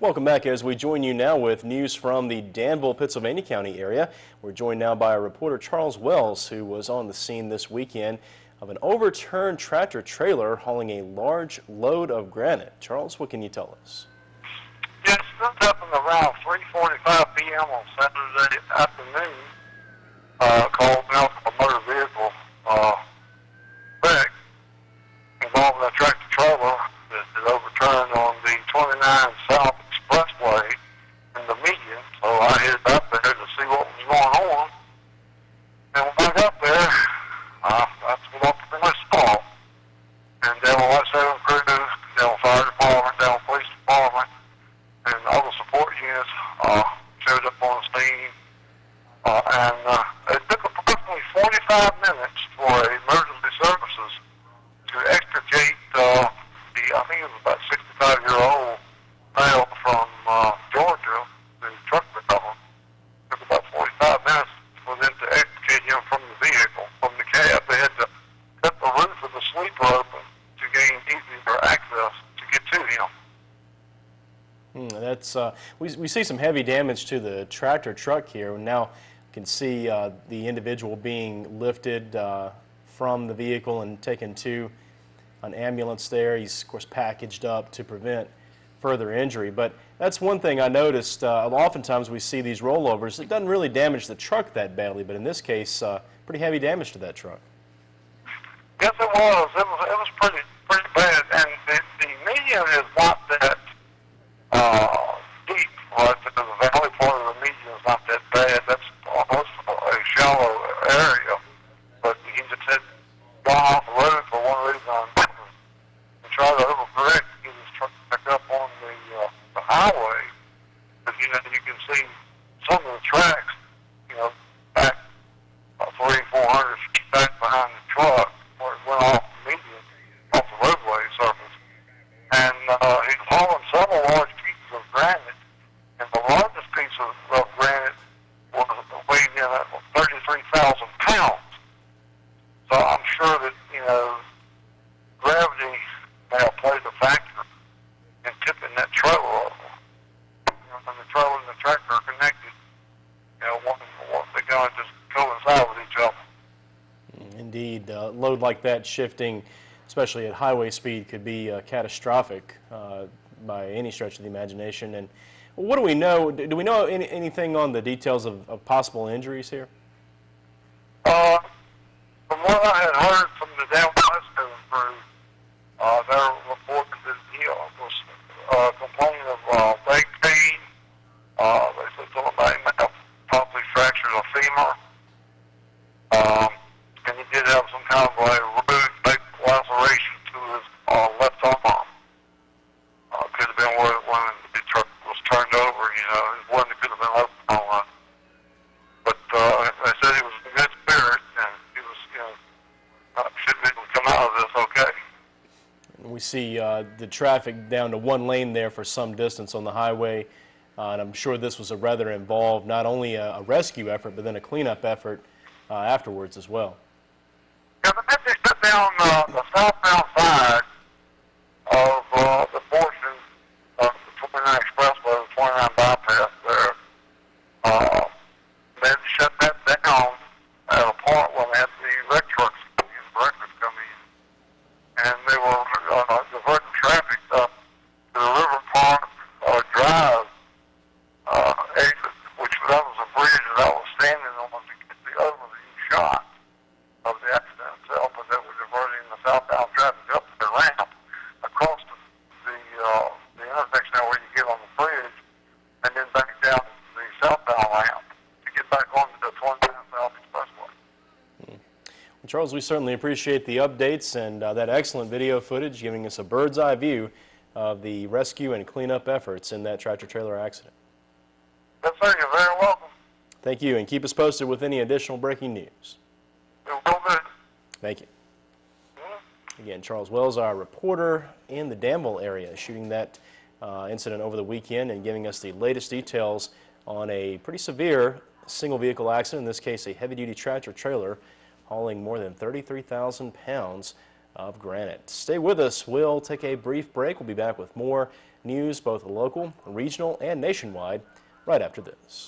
Welcome back as we join you now with news from the Danville, Pennsylvania County area. We're joined now by our reporter Charles Wells, who was on the scene this weekend of an overturned tractor trailer hauling a large load of granite. Charles, what can you tell us? Yes, this happened around 3:45 p.m. on Saturday afternoon. Called out a motor vehicle wreck involving a tractor trailer that overturned on the 29 South Expressway in the median. So I headed up there to see what was going on. And when I got there, that's what I pretty much saw. And Danville Light Saving Crew, Danville Fire Department, Danville Police Department, and all the support units showed up on the scene. It took approximately 45 minutes for emergency services to extricate I think it was about 65-year-old male from Georgia, the truck driver. It took about 45 minutes for them to extricate him from the vehicle, from the cab. They had to cut the roof of the sleeper open to gain easier access to get to him. We see some heavy damage to the tractor truck here. Now you can see the individual being lifted from the vehicle and taken to an ambulance there. He's, of course, packaged up to prevent further injury. But that's one thing I noticed. Oftentimes we see these rollovers. It doesn't really damage the truck that badly, but in this case, pretty heavy damage to that truck. Yes, it was. It was pretty bad. And the median is not that deep. Right? The valley part of the median is not that bad. That's almost a shallow area. But he just had gone off the road for one reason or another and tried to overcorrect to get his truck back up on the highway. But you can see some of the tracks, back 300-400 feet back behind the truck where it went off the median, off the roadway surface. And he was hauling several large pieces of granite, and the largest piece of granite was weighed in at 33,000 pounds. So I'm sure that, gravity may have played a factor in tipping that trailer over. When the trailer and the tractor are connected, they're going to just coincide with each other. Indeed, a load like that shifting, especially at highway speed, could be catastrophic by any stretch of the imagination. And what do we know? Do we know anything on the details of possible injuries here? From what I had heard from the Danville Light Saving Crew, their report that he was complaining of leg pain. They said something about him may have probably fractured a femur. And he did have some kind of a rude laceration to his left arm. Could have been where when the truck was turned over, his window could have been open all that. But they said he was in good spirit and he was, should be able to come out of this okay. We see the traffic down to one lane there for some distance on the highway, and I'm sure this was a rather involved, not only a rescue effort, but then a cleanup effort afterwards as well. Yeah, but they shut down the southbound side of the portion of the 29 Expressway, the 29 bypass there. They shut that down at a point when they had the wreck trucks and wreckers come in. And they were diverting traffic up to the River Park Drive exit, which that was a bridge that I was standing on to get the overview shot of the accident itself, but they were diverting the southbound traffic up the ramp across the intersection there where you get on the bridge, and then back down the southbound ramp to get back onto the 29 South Expressway. Well, Charles, we certainly appreciate the updates and that excellent video footage giving us a bird's eye view of the rescue and cleanup efforts in that tractor trailer accident. Yes, sir. You're very welcome. Thank you, and keep us posted with any additional breaking news. It will do. Thank you. Again, Charles Wells, our reporter in the Danville area, shooting that incident over the weekend and giving us the latest details on a pretty severe single vehicle accident, in this case a heavy-duty tractor trailer hauling more than 33,000 pounds of granite. Stay with us. We'll take a brief break. We'll be back with more news, both local, regional, and nationwide, right after this.